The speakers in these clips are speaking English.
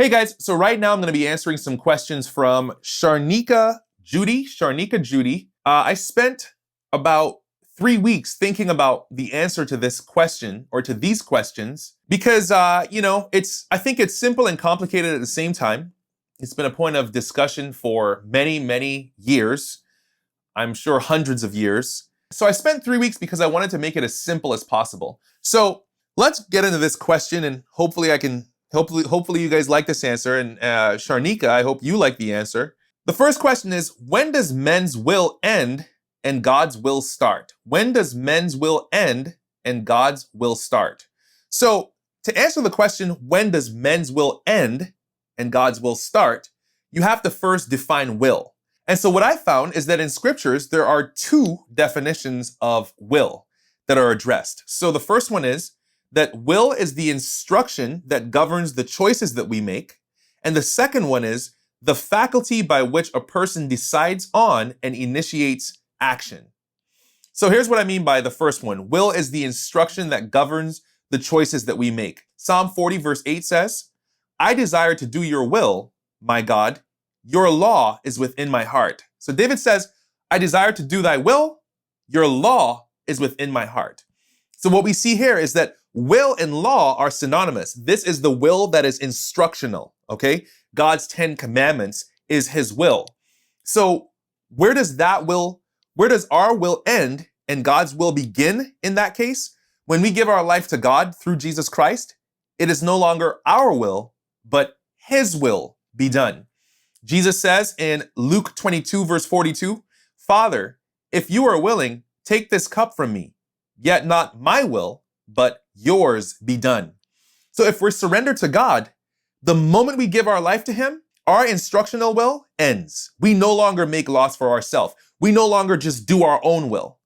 Hey guys, so right now I'm going to be answering some questions from Sharnika Judy. I spent about 3 weeks thinking about the answer to this question or to these questions because, I think it's simple and complicated at the same time. It's been a point of discussion for many, many years. I'm sure hundreds of years. So I spent 3 weeks because I wanted to make it as simple as possible. So let's get into this question and hopefully you guys like this answer. And Sharnika, I hope you like the answer. The first question is, when does men's will end and God's will start? When does men's will end and God's will start? So to answer the question, when does men's will end and God's will start, you have to first define will. And so what I found is that in scriptures, there are two definitions of will that are addressed. So the first one is that will is the instruction that governs the choices that we make. And the second one is the faculty by which a person decides on and initiates action. So here's what I mean by the first one. Will is the instruction that governs the choices that we make. Psalm 40 verse 8 says, "I desire to do your will, my God. Your law is within my heart." So David says, "I desire to do thy will. Your law is within my heart." So what we see here is that will and law are synonymous. This is the will that is instructional, okay? God's 10 commandments is his will. So where does our will end and God's will begin in that case? When we give our life to God through Jesus Christ, it is no longer our will, but his will be done. Jesus says in Luke 22 verse 42, "Father, if you are willing, take this cup from me, yet not my will, but yours be done." So if we're surrendered to God, the moment we give our life to him, our instructional will ends. We no longer make laws for ourselves. We no longer just do our own will.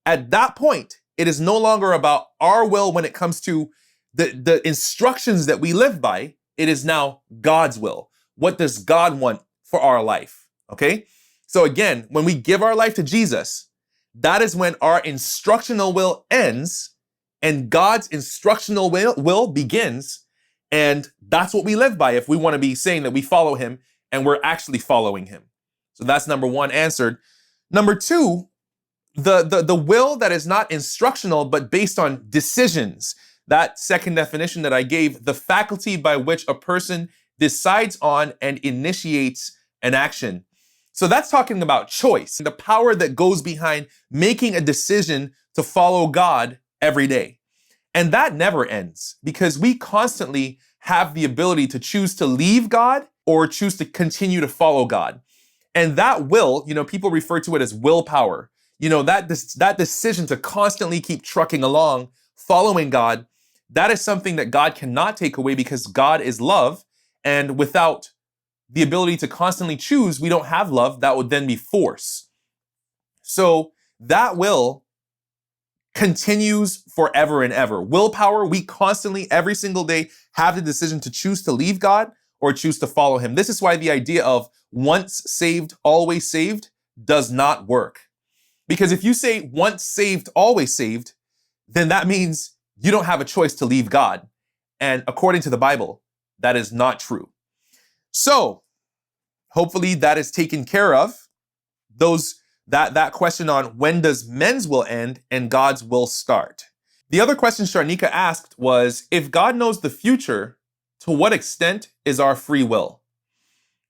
At that point, it is no longer about our will when it comes to the instructions that we live by. It is now God's will. What does God want for our life? Okay? So again, when we give our life to Jesus, that is when our instructional will ends and God's instructional will begins. And that's what we live by if we want to be saying that we follow him and we're actually following him. So that's number one answered. Number two, the will that is not instructional, but based on decisions. That second definition that I gave, the faculty by which a person decides on and initiates an action. So that's talking about choice, the power that goes behind making a decision to follow God every day. And that never ends because we constantly have the ability to choose to leave God or choose to continue to follow God. And that will, people refer to it as willpower. That decision to constantly keep trucking along, following God, that is something that God cannot take away because God is love. And without the ability to constantly choose, we don't have love. That would then be force. So that will continues forever and ever. Willpower, we constantly, every single day, have the decision to choose to leave God or choose to follow him. This is why the idea of once saved, always saved does not work. Because if you say once saved, always saved, then that means you don't have a choice to leave God. And according to the Bible, that is not true. So hopefully that is taken care of. That question on when does men's will end and God's will start. The other question Sharnika asked was, if God knows the future, to what extent is our free will?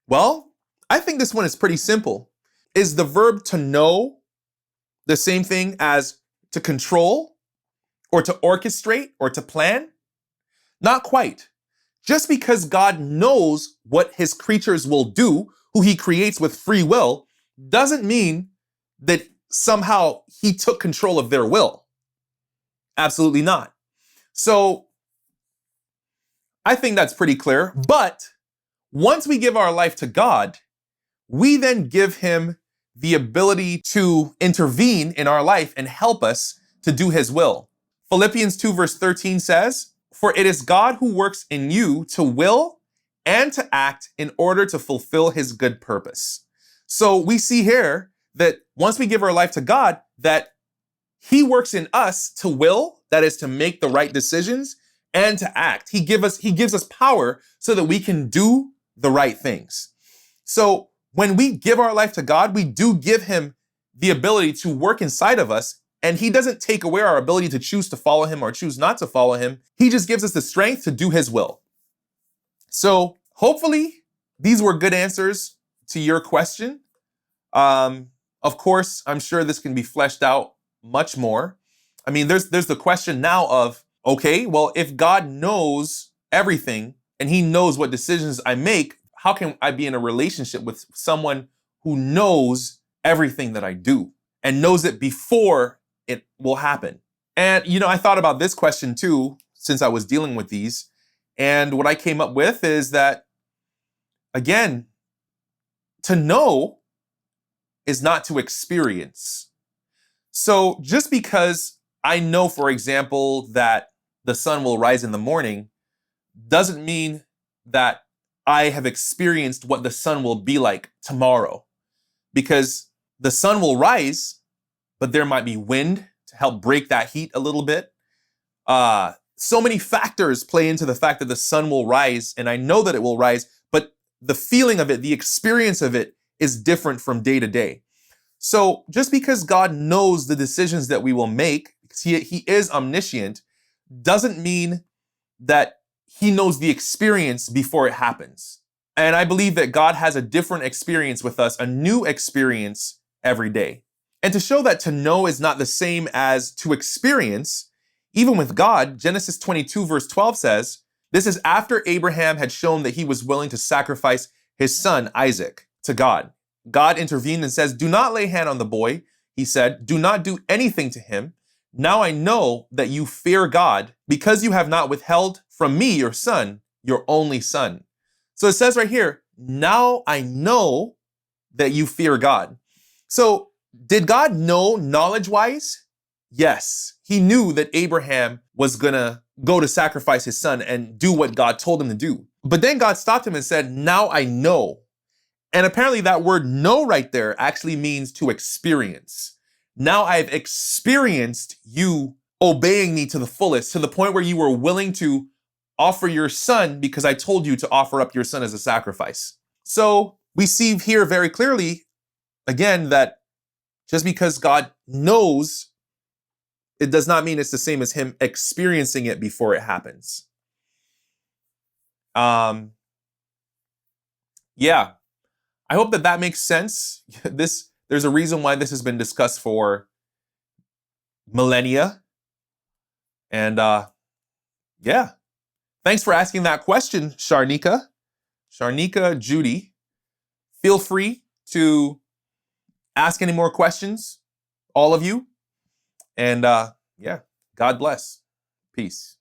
Well, I think this one is pretty simple. Is the verb to know the same thing as to control or to orchestrate or to plan? Not quite. Just because God knows what his creatures will do, who he creates with free will, doesn't mean that somehow he took control of their will. Absolutely not. So I think that's pretty clear. But once we give our life to God, we then give him the ability to intervene in our life and help us to do his will. Philippians 2 verse 13 says, "For it is God who works in you to will and to act in order to fulfill his good purpose." So we see here that once we give our life to God, that he works in us to will, that is to make the right decisions, and to act. He gives us power so that we can do the right things. So when we give our life to God, we do give him the ability to work inside of us, and he doesn't take away our ability to choose to follow him or choose not to follow him. He just gives us the strength to do his will. So hopefully these were good answers to your question. Of course, I'm sure this can be fleshed out much more. I mean, there's the question now of, okay, well, if God knows everything and he knows what decisions I make, how can I be in a relationship with someone who knows everything that I do and knows it before it will happen? And, I thought about this question too, since I was dealing with these. And what I came up with is that, again, to know is not to experience. So just because I know, for example, that the sun will rise in the morning doesn't mean that I have experienced what the sun will be like tomorrow. Because the sun will rise, but there might be wind to help break that heat a little bit. So many factors play into the fact that the sun will rise, and I know that it will rise, but the feeling of it, the experience of it is different from day to day. So just because God knows the decisions that we will make, because he is omniscient, doesn't mean that he knows the experience before it happens. And I believe that God has a different experience with us, a new experience every day. And to show that to know is not the same as to experience, even with God, Genesis 22 verse 12 says, this is after Abraham had shown that he was willing to sacrifice his son Isaac to God. God intervened and says, do not lay hand on the boy. He said, do not do anything to him. Now I know that you fear God because you have not withheld from me your son, your only son. So it says right here, now I know that you fear God. So did God know knowledge-wise? Yes. He knew that Abraham was gonna go to sacrifice his son and do what God told him to do. But then God stopped him and said, now I know. And apparently that word know right there actually means to experience. Now I've experienced you obeying me to the fullest, to the point where you were willing to offer your son because I told you to offer up your son as a sacrifice. So we see here very clearly, again, that just because God knows, it does not mean it's the same as him experiencing it before it happens. Yeah. I hope that makes sense. There's a reason why this has been discussed for millennia. And yeah. Thanks for asking that question, Sharnika Judy. Feel free to ask any more questions, all of you. And yeah, God bless. Peace.